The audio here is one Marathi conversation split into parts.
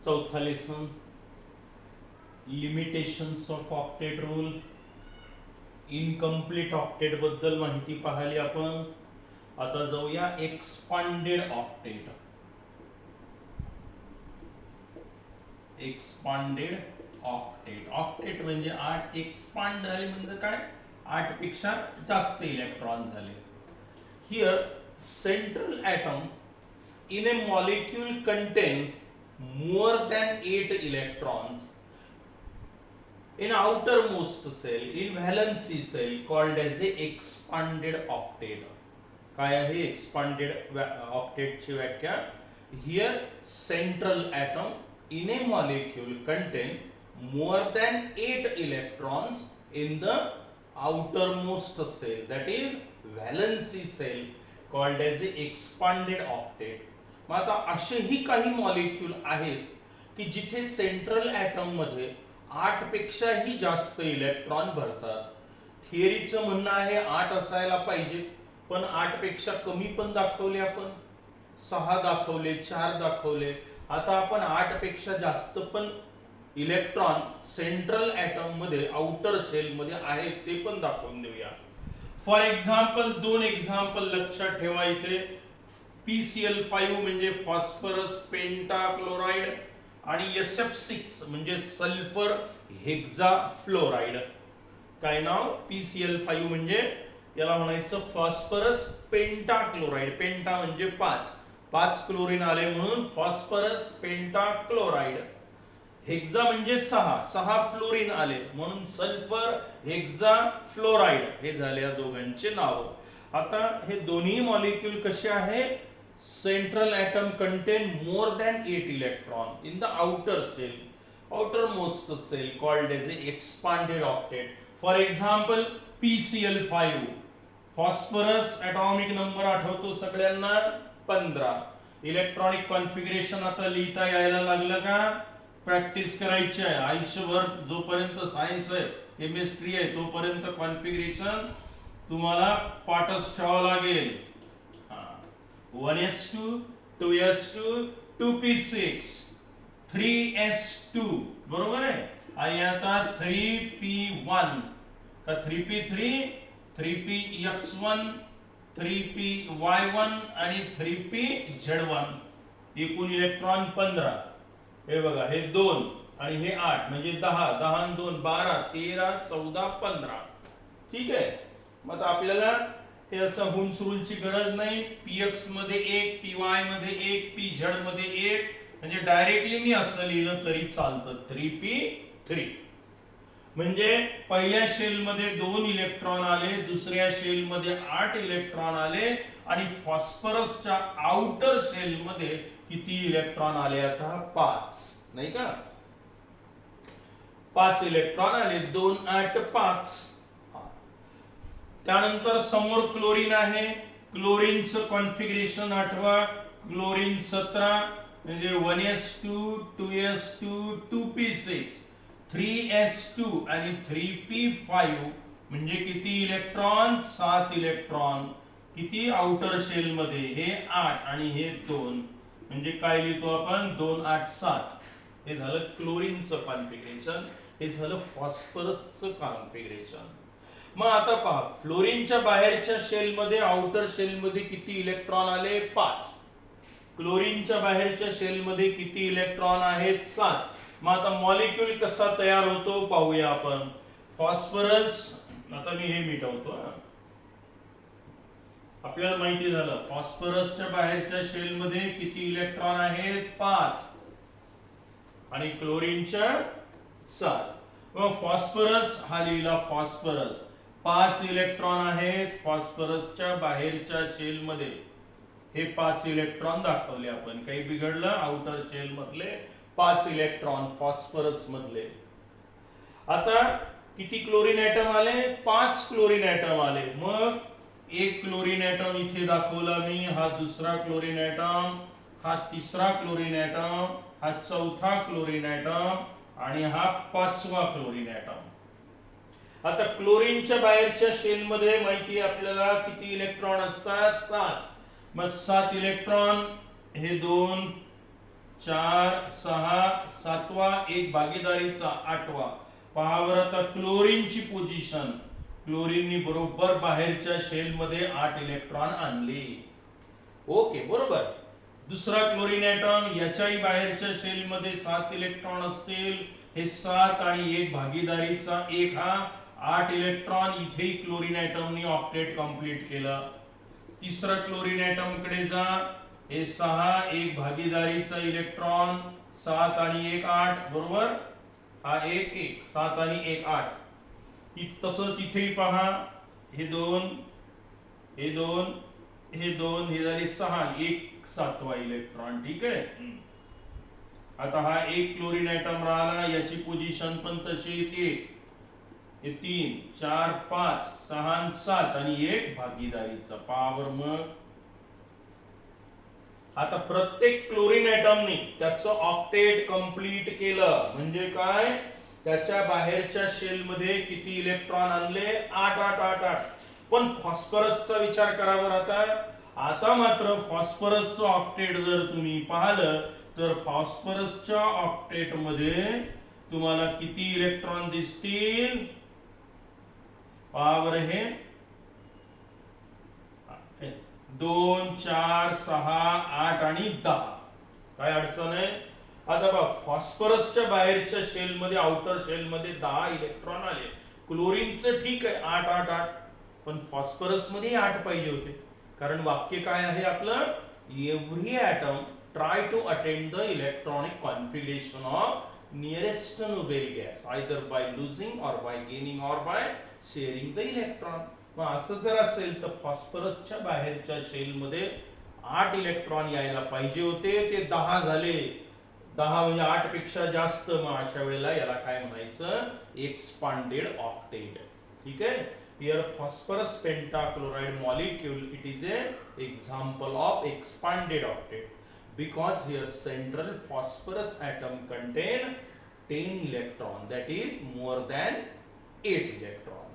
चौथा lesson limitations of octet rule. Incomplete octet बद्दल माहिती पाहिली आपण. आता जाऊया expanded octet. Expanded octet. Octet म्हणजे 8, एक्सपांड झाले म्हणजे काय, 8 पेक्षा जास्त इलेक्ट्रॉन झाले. Here central atom in a molecule contain more than 8 electrons in outermost cell, in valency cell, called as a expanded octet. काय आहे expanded octet ची व्याख्या? Here central atom in a molecule contain more than 8 electrons in the outermost cell, that is valency cell, called as a expanded octet. मग आता असेही काही मॉलिक्यूल आहेत की जिथे सेंट्रल एटम मध्ये 8 पेक्षाही जास्त इलेक्ट्रॉन भरतात. थिअरीचं म्हणणं आहे 8 असायला पाहिजे, पण 8 पेक्षा कमी पण दाखवले आपण, 6 दाखवले, 4 दाखवले. आता आपण 8 पेक्षा जास्त पण इलेक्ट्रॉन सेंट्रल एटम मध्ये आउटर सेल मध्ये आहेत ते पण दाखवून देऊया. फॉर एक्झाम्पल 2 एक्झाम्पल लक्षात ठेवा इथे. PCl5 म्हणजे फॉस्फरस पेंटाक्लोराइड आणि SF6 म्हणजे सल्फर हेक्साफ्लोराइड. काय नाव? PCl5 म्हणजे याला म्हणायचं फॉस्फरस पेंटाक्लोराइड. पेंटा म्हणजे 5 क्लोरीन आले म्हणून फॉस्फरस पेंटाक्लोराइड. हेक्सा म्हणजे 6 फ्लोरीन आले म्हणून सल्फर हेक्साफ्लोराइड. हे झाले या दोघांचे नाव. आता हे दोन्ही मॉलिक्यूल कसे आहे? Central atom contain more than 8 electron in the outer cell, outermost cell, called as a expanded octet. For example, PCl5 phosphorus atomic number आठवतो सगळ्यांना 15. इलेक्ट्रॉनिक कॉन्फिगरेशन आता लिहिता यायला लागलं का? प्रॅक्टिस करायची आहे आयुष्यभर. जोपर्यंत सायन्स आहे, केमिस्ट्री आहे, तोपर्यंत कॉन्फिगरेशन तुम्हाला पाठच ठेवावं लागेल. 1s2 2s2 2p6 3s2 बरोबर आहे. आणि आता 3p1 का 3p3 3px1 3py1 आणि 3pz1. एकूण इलेक्ट्रॉन 15. हे बघा, हे 2 आणि हे 8 म्हणजे 10. 10 आणि 2 12 13 14 15. ठीक आहे. मग आपल्याला हे असं हुंस रूलची गरज नाही. px मध्ये 1, py मध्ये 1, pz मध्ये 1 म्हणजे डायरेक्टली मी असं लिहिलं तरी चालतं. 3p3 म्हणजे पहिल्या शेल मध्ये 2 इलेक्ट्रॉन आले, दुसऱ्या शेल मध्ये 8 इलेक्ट्रॉन आले आणि फॉस्फरसच्या आउटर शेल मध्ये किती इलेक्ट्रॉन आले? आता 5 नाही का? 5 इलेक्ट्रॉन आले. 2 8 5. त्यानंतर समोर क्लोरीन आहे. क्लोरीनचं कॉन्फिगरेशन आठवा. क्लोरीन 17 म्हणजे 1s2 2s2 2p6 3s2 आणि 3p5 म्हणजे किती इलेक्ट्रॉन? 7 इलेक्ट्रॉन. किती? आउटर शेल मध्ये हे 8 आणि हे 2 म्हणजे काय लिहितो आपण? 2 8 7. हे झालं क्लोरीनचं कॉन्फिगरेशन. हे झालं फॉस्फरसचं कॉन्फिगरेशन. मग आता पहा, फ्लोरीनच्या बाहेरच्या शेल मध्ये आउटर शेल मध्ये किती इलेक्ट्रॉन आले? 5. क्लोरीनच्या बाहेरच्या शेल मध्ये किती इलेक्ट्रॉन आहेत? 7. मग आता मॉलिक्यूल कसा तयार होतो पाहूया आपण. फॉस्फरस, आता मी हे मिटवतो. आपल्याला माहिती झालं फॉस्फरसच्या बाहेरच्या शेल मध्ये किती इलेक्ट्रॉन आहेत? 5 आणि क्लोरीनच्या 7. मग फॉस्फरस हा लिहिला फॉस्फरस 5 इलेक्ट्रॉन आहेत फॉस्फरसच्या बाहेरच्या शेल मध्ये. हे 5 इलेक्ट्रॉन दाखवले आपण. काही बिघडलं? आउटर शेल मधले 5 इलेक्ट्रॉन फॉस्फरस मधले. आता किती क्लोरीन ऍटम आले? 5 क्लोरीन ऍटम आले. मग एक क्लोरीन ऍटम इथे दाखवला मी. हा दुसरा क्लोरीन ऍटम, हा तिसरा क्लोरीन ऍटम, हा चौथा क्लोरीन ऍटम आणि हा 5वा क्लोरीन ऍटम. आता क्लोरीनच्या बाहेरच्या शेल मध्ये माहिती आहे आपल्याला किती इलेक्ट्रॉन असतात? 7. मग 7 इलेक्ट्रॉन, हे 2 4 6 7वा, एक भागीदारीचा 8वा. पहा बरं आता क्लोरीनची पोझिशन. क्लोरीननी बरोबर बाहेरच्या शेल मध्ये 8 इलेक्ट्रॉन आणले. ओके, बरोबर. दुसरा क्लोरीन ऍटम, याच्याही बाहेरच्या शेल मध्ये 7 इलेक्ट्रॉन असतील. हे 7 आणि एक भागीदारीचा 1 हा 8 इलेक्ट्रॉन. इथेही क्लोरीन ऍटमनी ऑक्टेट कंप्लीट केलं. तिसरा क्लोरीन ऍटम कडे जा. हे 6, एक भागीदारीचा इलेक्ट्रॉन, 7 आणि 1 8, बरोबर. हा 1 1, 7 आणि 1 8. तसंच इथेही पहा, हे 2, हे 2, हे 2, हे झाले 6, 1 7वा इलेक्ट्रॉन. ठीक आहे. आता हा एक क्लोरीन ऍटम राहिला, याची पोझिशन पण तशीच. 1 हे 3 4 5 6 आणि 7 आणि एक भागीदारीचा. पावर मग आता प्रत्येक क्लोरीन ऍटमनी त्याचं ऑक्टेट कंप्लीट केलं. म्हणजे काय, त्याच्या बाहेरच्या शेल मध्ये किती इलेक्ट्रॉन आणले? 8 8 8 8. पण फॉस्फरसचा विचार करा बरं. आता मात्र फॉस्फरसचं ऑक्टेट जर तुम्ही पाहिलं तर फॉस्फरसच्या ऑक्टेट मध्ये तुम्हाला किती इलेक्ट्रॉन दिसतील? पहा बरं, हे 2 4 6 8 आणि 10. काय अडचण आहे? आता बघा, फॉस्फरसच्या बाहेरच्या शेल मध्ये, आउटर शेल मध्ये 10 इलेक्ट्रॉन आले. क्लोरीनचं ठीक आहे 8 8 8, पण फॉस्फरस मध्ये 8 पाहिजे होते. कारण वाक्य काय आहे आपलं? Every atom try to attend the electronic configuration of nearest noble gas either by losing or by gaining or by sharing the electron. मग असं जर असेल तर फॉस्फरसच्या बाहेरच्या शेल मध्ये 8 इलेक्ट्रॉन यायला पाहिजे होते, ते 10 झाले. 10 म्हणजे 8 पेक्षा जास्त. मग अशा वेळेला याला काय म्हणायचं? Expanded octet. ठीक आहे. Here phosphorus pentachloride molecule, it is a example of expanded octet because here central phosphorus atom contain 10 electron, that is more than 8 electron.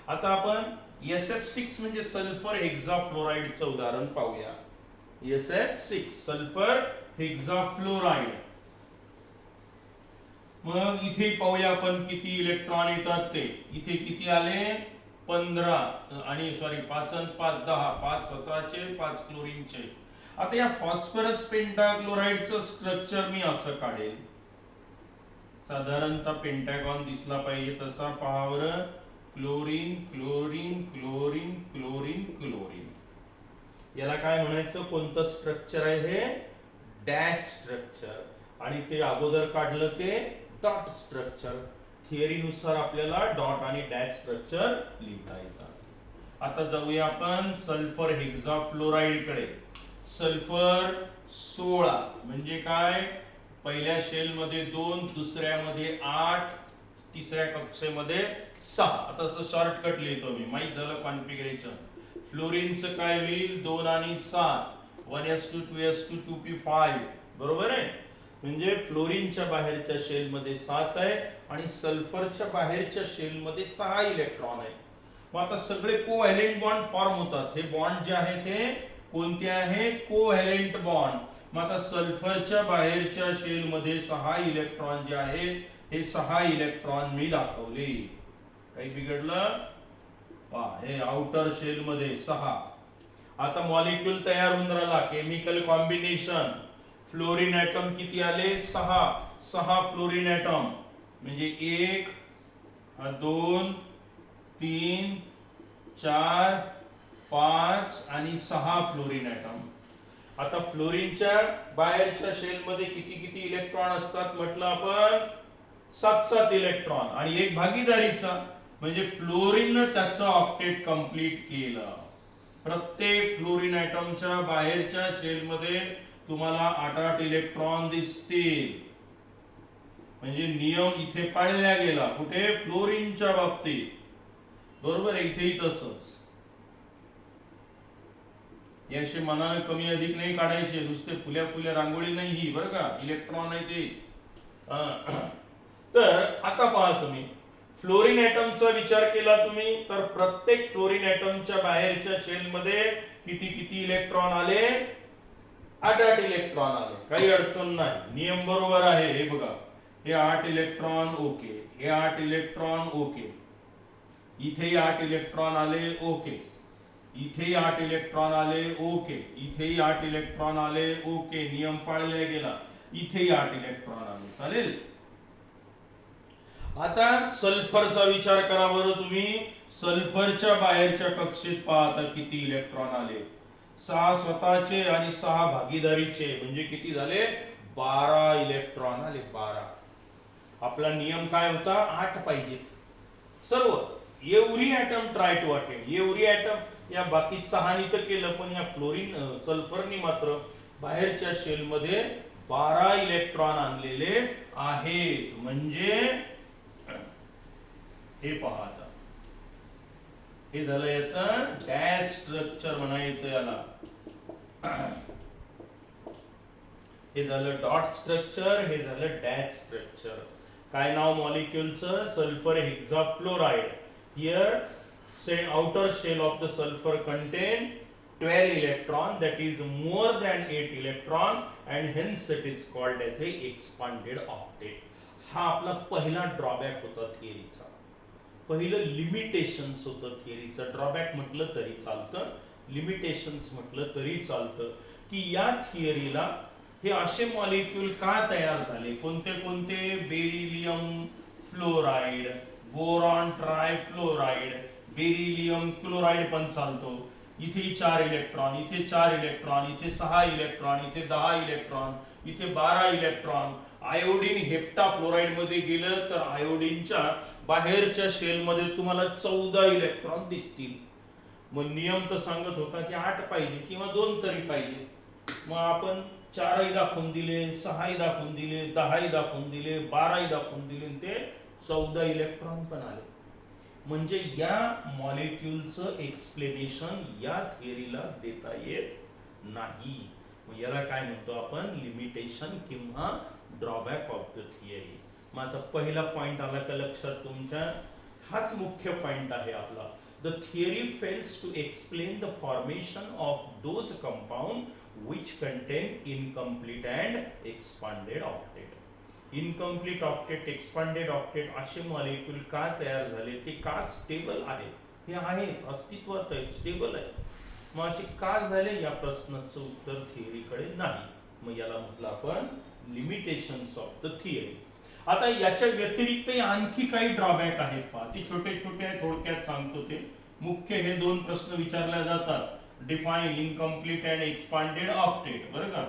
आता आपण SF6 म्हणजे सल्फर हेक्साफ्लोराइड चं उदाहरण पाहूया. SF6 sulphur hexafluoride. मग इथे पाहूया आपण किती इलेक्ट्रॉन येतात ते. इथे किती आले? 15 आणि सॉरी 5 आणि 5 10, 5 स्वतःचे 5 क्लोरीनचे. आता या फॉस्फरस पेंटाक्लोराइडचं स्ट्रक्चर मी असं काढेल. साधारणतः पेंटागॉन दिसला पाहिजे तसा. पहा बरं, chlorine chlorine chlorine chlorine chlorine. याला काय म्हणायचं? कोणतं स्ट्रक्चर आहे हे? Dash structure. आणि ते अगोदर काढलं ते डॉट स्ट्रक्चर. थिअरी नुसार आपल्याला डॉट आणि डॅश स्ट्रक्चर लिहिता येतात. आता जाऊया आपण सल्फर हेक्साफ्लोराइड कडे. सल्फर 16 म्हणजे काय? पहिल्या शेल मध्ये 2, दुसऱ्यामध्ये 8, तिसऱ्या कक्षेमध्ये 6. आता असं शॉर्टकट लिहितो मी, माहित झालं कॉन्फिगरेशन. फ्लोरीनचं काय होईल? 2 आणि 7, 1s2 2s2 2p5, बरोबर आहे. म्हणजे फ्लोरीनच्या बाहेरच्या शेल मध्ये 7 आहे आणि सल्फरच्या बाहेरच्या शेल मध्ये 6 इलेक्ट्रॉन आहे. मग आता सगळे कोव्हॅलेंट बॉन्ड फॉर्म होतात. हे बॉन्ड जे आहे ते कोणते आहेत? Covalent bond. मग आता सल्फरच्या बाहेरच्या शेल मध्ये 6 इलेक्ट्रॉन जे आहेत, हे 6 इलेक्ट्रॉन मी दाखवले. काही बिघडलं? पहा, हे आउटर शेल मध्ये 6. आता मॉलिक्यूल तयार होऊन राहिला. Chemical combination. फ्लोरीन ऍटम किती आले? 6 फ्लोरीन ऍटम. म्हणजे 1 2 3 4 5 आणि 6 फ्लोरीन ऍटम. आता फ्लोरीनच्या बाहेरच्या शेल मध्ये किती किती इलेक्ट्रॉन असतात म्हटलं आपण? 7 इलेक्ट्रॉन आणि एक भागीदारीचा. म्हणजे फ्लोरीननं त्याचं ऑक्टेट कंप्लीट केलं. प्रत्येक फ्लोरीन ऍटमच्या बाहेरच्या शेल मध्ये तुम्हाला 8 इलेक्ट्रॉन दिसतील. म्हणजे नियम इथे पाळला गेला. कुठे? फ्लोरीनच्या बाबतीत, बरोबर आहे. इथेही तसंच. याशी मनाने कमी अधिक नाही काढायचे. नुसते फुल्या फुल्या रांगोळी नाही ही, बरं का. इलेक्ट्रॉन आहे ते. तर आता पहा तुम्ही, फ्लोरीन ऍटमचा विचार केला तुम्ही तर प्रत्येक फ्लोरीन ऍटमच्या बाहेरच्या शेल मध्ये किती किती इलेक्ट्रॉन आले? 8 इलेक्ट्रॉन आले, काही अडचण नाही, नियम बरोबर आहे. हे बघा, हे 8 इलेक्ट्रॉन ओके, हे 8 इलेक्ट्रॉन ओके, इथेही 8 इलेक्ट्रॉन आले ओके, इथेही 8 इलेक्ट्रॉन आले ओके, इथेही 8 इलेक्ट्रॉन आले ओके, नियम पाळला गेला. इथेही 8 इलेक्ट्रॉन आले, चालेल. आता सल्फरचा विचार करा बरं तुम्ही. सल्फरच्या बाहेरच्या कक्षेत पाहता किती इलेक्ट्रॉन आले, 6 स्वतःचे आणि 6 भागीदारीचे, म्हणजे किती झाले, 12 इलेक्ट्रॉन आले. 12. आपला नियम काय होता, 8 पाहिजेत सर्व. Every atom try to attend, every atom, या बाकी 6 तर केलं, पण या फ्लोरीन सल्फरनी मात्र बाहेरच्या शेल मध्ये 12 इलेक्ट्रॉन आणलेले आहेत. म्हणजे हे पहा, आता हे झालं याचं डॅश स्ट्रक्चर म्हणायचं याला, हे झालं डॉट स्ट्रक्चर, हे झालं डॅश स्ट्रक्चर. काय नाव मॉलिक्युलचं, sulphur hexafluoride. Here outer shell of the sulfur contain 12 electron, that is more than 8 electron, and hence it is called as a expanded octet. हा आपला पहिला ड्रॉबॅक होता थिअरीचा, पहिलं लिमिटेशन्स होतं थिअरीचं. ड्रॉबॅक म्हटलं तरी चालतं, लिमिटेशन्स म्हटलं तरी चालतं, की या थिअरीला हे असे मॉलिक्यूल का तयार झाले, कोणते कोणते, beryllium fluoride, boron trifluoride, beryllium chloride पण चालतो. इथे 4 इलेक्ट्रॉन, इथे 4 इलेक्ट्रॉन, इथे 6 इलेक्ट्रॉन, इथे 10 इलेक्ट्रॉन, इथे 12 इलेक्ट्रॉन. आयोडीन हेप्टाफ्लोराइड मध्ये गेलं तर आयोडीनच्या बाहेरच्या शेल मध्ये तुम्हाला 14 इलेक्ट्रॉन दिसतील. मग नियम तर सांगत होता की 8 पाहिजे किंवा 2 तरी पाहिजे. मग आपण 4ही दाखवून दिले, 6ही दाखवून दिले, 10ही दाखवून दिले, 12ही दाखवून दिले, ते 14 इलेक्ट्रॉन पण आले. म्हणजे या मॉलिक्युलचं एक्सप्लेनेशन या थिअरीला देता येत नाही. मग याला काय म्हणतो आपण, लिमिटेशन किंवा ड्रॉबॅक ऑफ द थिअरी. मग आता पहिला पॉइंट आला का लक्षात तुमच्या, हाच मुख्य पॉइंट आहे आपला. The theory fails to explain the formation of those compound which contain incomplete and expanded octet. Incomplete octet, expanded octet असे मॉलिक्यूल का तयार झाले, ते का स्टेबल आहेत, हे आहेत, अस्तित्वात आहेत, स्टेबल आहेत. मग असे का झाले, या प्रश्नाचं उत्तर थिअरीकडे नाही. मग याला म्हटलं आपण लिमिटेशन्स ऑफ द थिअरी. आता याच्या व्यतिरिक्त आणखी काही ड्रॉबॅक आहेत पहा, ते छोटे छोटे थोडक्यात सांगतो. ते मुख्य हे 2 प्रश्न विचारले जातात, define incomplete and expanded octet, बरं का.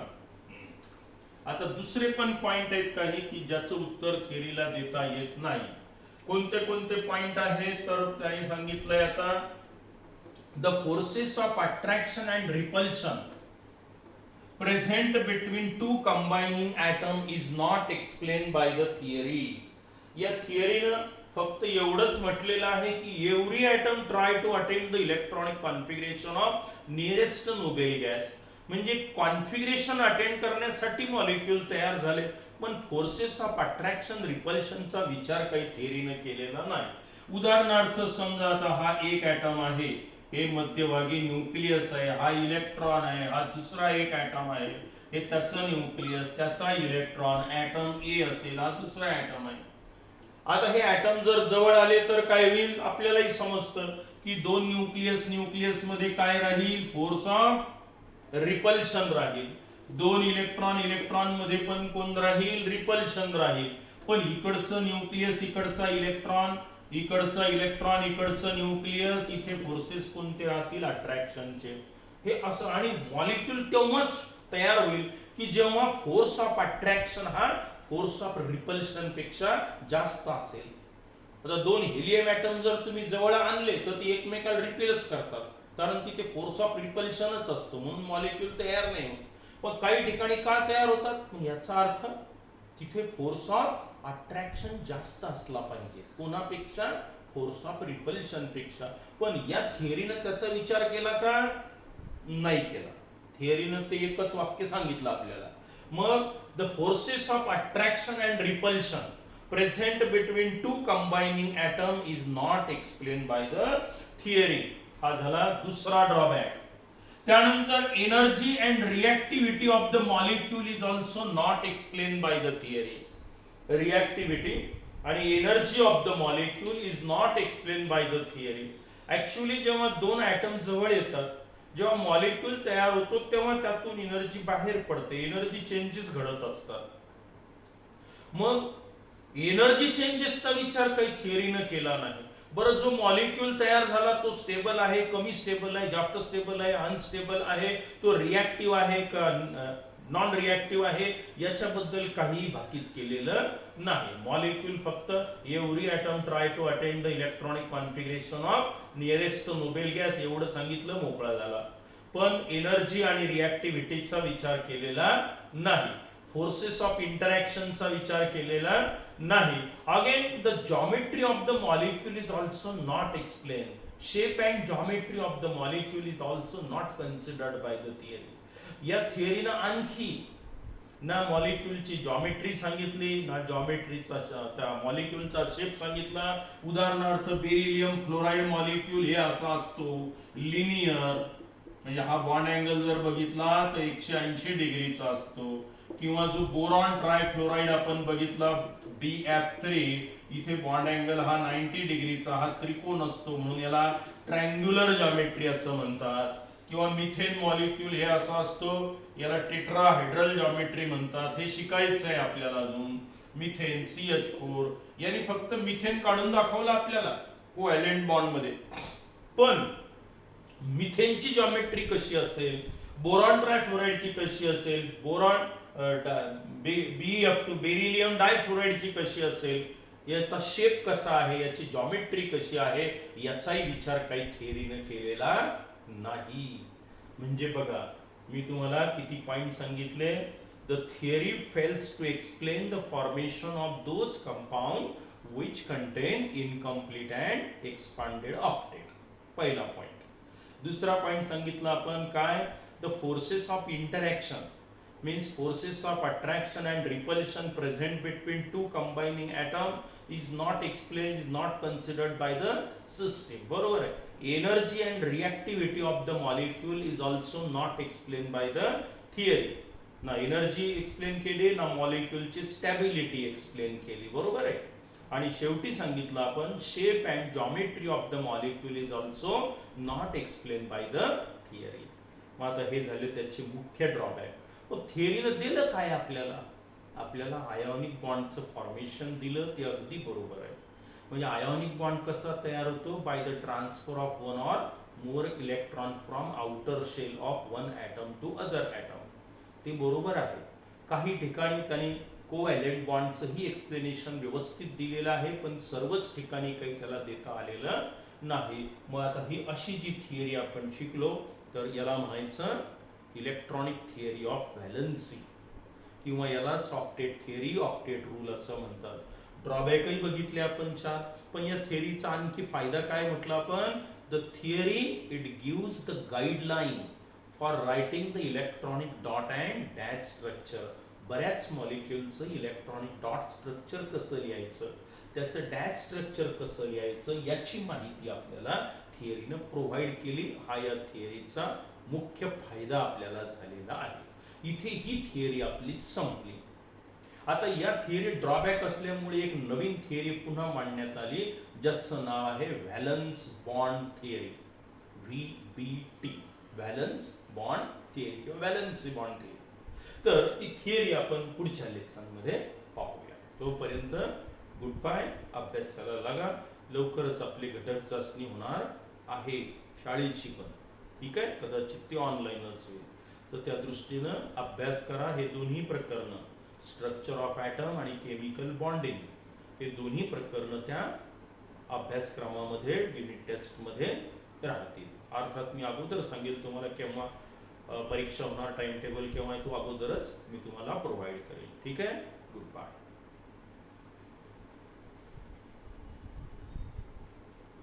आता दुसरे पण पॉइंट आहेत काही की ज्याचं उत्तर थिअरीला देता येत नाही. कोणते कोणते पॉइंट आहेत तर त्यांनी सांगितलंय आता, the forces of attraction and repulsion present between 2 combining atom is not explain by the theory. या थिअरीनं फक्त एवढंच म्हटलेलं आहे की every atom try to attend the electronic configuration of nearest noble gas. म्हणजे कॉन्फिगरेशन अटेंड करण्यासाठी मॉलिक्यूल तयार झाले, पण फोर्सेस ऑफ अट्रॅक्शन रिपल्शनचा विचार काही थिअरीने केलेला नाही. उदाहरणार्थ समजा आता हा एक ॲटम आहे, हे मध्यभागी न्यूक्लियस आहे, हा इलेक्ट्रॉन आहे, हा दुसरा एक ॲटम आहे, हे त्याचा न्यूक्लियस, त्याचा इलेक्ट्रॉन, ॲटम ए असेल, हा दुसरा ॲटम आहे. आता हे ॲटम जर जवळ आले तर काय होईल, आपल्यालाही समजतं की 2 न्यूक्लियस मध्ये काय राहील, फोर्स ऑफ रिपल्शन राहील. 2 इलेक्ट्रॉन मध्ये पण कोण राहील, रिपल्शन राहील. पण इकडचं न्यूक्लियस, इकडचा इलेक्ट्रॉन, इकडचा इलेक्ट्रॉन, इकडचं न्यूक्लियस, इथे फोर्सेस कोणते राहतील, अट्रॅक्शनचे. हे असं, आणि मॉलिक्यूल तेव्हाच तयार होईल की जेव्हा फोर्स ऑफ अट्रॅक्शन हा फोर्स ऑफ रिपल्शन पेक्षा जास्त असेल. आता 2 हेलियम ॲटम जर तुम्ही जवळ आणले तर ते एकमेकाला रिपेलच करतात, कारण तिथे फोर्स ऑफ रिपल्शनच असतो, म्हणून मॉलिक्यूल तयार नाही होत. पण काही ठिकाणी का तयार होतात, याचा अर्थ तिथे फोर्स ऑफ अट्रॅक्शन जास्त असला पाहिजे कोणापेक्षा, फोर्स ऑफ रिपल्शन पेक्षा. पण या थिअरीनं त्याचा विचार केला का, नाही केला. थिअरीनं ते एकच वाक्य सांगितलं आपल्याला. मग the forces of attraction and repulsion present between 2 combining atom is not explain by the theory. हा झाला दुसरा ड्रॉबॅक. त्यानंतर energy and reactivity of the molecule is also not explain by the theory. Reactivity आणि energy of the molecule is not explain by the theory. Actually जेव्हा दोन ॲटम जवळ येतात, जेव्हा मॉलिक्यूल तयार होतो, तेव्हा त्यातून एनर्जी बाहेर पडते, एनर्जी चेंजेस घडत असतात. मग एनर्जी चेंजेसचा विचार काही थिअरीनं केला नाही. बरं, जो मॉलिक्यूल तयार झाला तो स्टेबल आहे, कमी स्टेबल आहे, जास्त स्टेबल आहे, अनस्टेबल आहे, तो रिॲक्टिव्ह आहे का नॉन रिॲक्टिव्ह आहे, याच्याबद्दल काही भाकीत केलेलं नाही. मॉलिक्यूल फक्त every atom try to attend the electronic configuration of nearest noble gas एवढं सांगितलं, मोकळा झाला. पण एनर्जी आणि रिॲक्टिव्हिटीचा विचार केलेला नाही, फोर्सेस ऑफ इंटरॅक्शनचा विचार केलेला नाही. Again the geometry of the molecule is also not explain. Shape and geometry of the molecule is also not considered bye the theory. या थिअरीनं आणखी ना मॉलिक्यूलची जॉमेट्री सांगितली, ना जॉमेट्रीचा त्या मॉलिक्यूलचा शेप सांगितला. उदाहरणार्थ बेरिलियम फ्लोराईड मॉलिक्यूल हे असा असतो, लिनियर, म्हणजे हा बॉन्ड अँगल जर बघितला तर 180 डिग्रीचा असतो. किंवा जो बोरॉन ट्रायफ्लोराइड आपण बघितला BF3, इथे बॉन्ड अँगल हा 90 डिग्रीचा, हा त्रिकोण असतो, म्हणून याला ट्रँग्युलर जॉमेट्री असं म्हणतात. किंवा मिथेन मॉलिक्यूल हे असा असतो, याला टेट्राहेड्रल जॉमेट्री म्हणतात. हे शिकायचं आहे आपल्याला अजून. मिथेन CH4 यांनी फक्त मिथेन काढून दाखवलं आपल्याला कोव्हॅलेंट बॉन्ड मध्ये, पण मिथेनची जॉमेट्री कशी असेल, बोरॉन ट्रायफ्लोराइडची कशी असेल, बोरॉन BF2 बेरिलियम डायफ्लोराइडची कशी असेल, याचा शेप कसा आहे, याची जॉमेट्री कशी आहे, याचाही विचार काही थिअरीने केलेला नाही. म्हणजे बघा, मी तुम्हाला किती पॉइंट सांगितले. The theory fails to explain the formation of those compound which contain incomplete and expanded octet. पहिला पॉइंट. दुसरा पॉइंट सांगितला आपण काय, the forces of interaction means forces of attraction and repulsion present between two combining atom is not explained, is not considered by the system. बरोबर आहे. Energy and reactivity of the molecule is also not explained by the theory. ना एनर्जी एक्सप्लेन केली, ना मॉलिक्यूलची स्टॅबिलिटी एक्सप्लेन केली. बरोबर आहे. आणि शेवटी सांगितलं आपण, shape and geometry of the molecule is also not explain by the theory. मग आता हे झाले त्याचे मुख्य ड्रॉबॅक. थिअरीनं दिलं काय आपल्याला, आपल्याला आयोनिक बॉन्डचं फॉर्मेशन दिलं, ते अगदी बरोबर आहे. म्हणजे आयोनिक बॉन्ड कसा तयार होतो, by the transfer of one or more electron from outer shell of one atom to other atom. ते बरोबर आहे. काही ठिकाणी त्यांनी कोव्हॅलेंट बॉन्डचंही एक्सप्लेनेशन व्यवस्थित दिलेलं आहे, पण सर्वच ठिकाणी काही त्याला देता आलेलं नाही. मग आता ही अशी जी थिअरी आपण शिकलो, तर याला म्हणायचं इलेक्ट्रॉनिक थिअरी ऑफ व्हॅलन्सी, किंवा याला ऑक्टेट थिअरी, ऑक्टेट रूल असं म्हणतात. ड्रॉबॅकही बघितले आपण चार, पण या थिअरीचा आणखी फायदा काय म्हटलं आपण, the theory it gives the guideline for writing the electronic dot and dash structure. बऱ्याच मॉलिक्युलचं इलेक्ट्रॉनिक डॉट स्ट्रक्चर कसं लिहायचं, त्याचं डॅश स्ट्रक्चर कसं लिहायचं, याची माहिती आपल्याला थिअरीनं प्रोव्हाइड केली. हा या थिअरीचा मुख्य फायदा आपल्याला झालेला आहे. इथे ही थिअरी आपली संपली. आता या थिअरी ड्रॉबॅक असल्यामुळे एक नवीन थिअरी पुन्हा मांडण्यात आली, ज्याचं नाव आहे valence bond theory, VBT, valence bond theory किंवा व्हॅलन्सी बॉन्ड थिअरी. तर ती थिअरी आपण पुढच्या लेसनमध्ये पाहूया. तोपर्यंत गुड बाय. अभ्यास करायला लागा. लवकरच आपली घटक चाचणी होणार आहे, शाळेची पण. ठीक आहे, कदाचित ते ऑनलाईनच होईल. तर त्या दृष्टीनं अभ्यास करा. हे दोन्ही प्रकरणं, स्ट्रक्चर ऑफ ॲटम आणि केमिकल बॉन्डिंग, हे दोन्ही प्रकरणं त्या अभ्यासक्रमामध्ये युनिट टेस्टमध्ये राहतील. अर्थात मी अगोदर सांगेल तुम्हाला केव्हा परीक्षा होणार, टाइम टेबल केव्हा आहे तो अगोदरच मी तुम्हाला प्रोव्हाइड करेल. ठीक आहे, गुड बाय.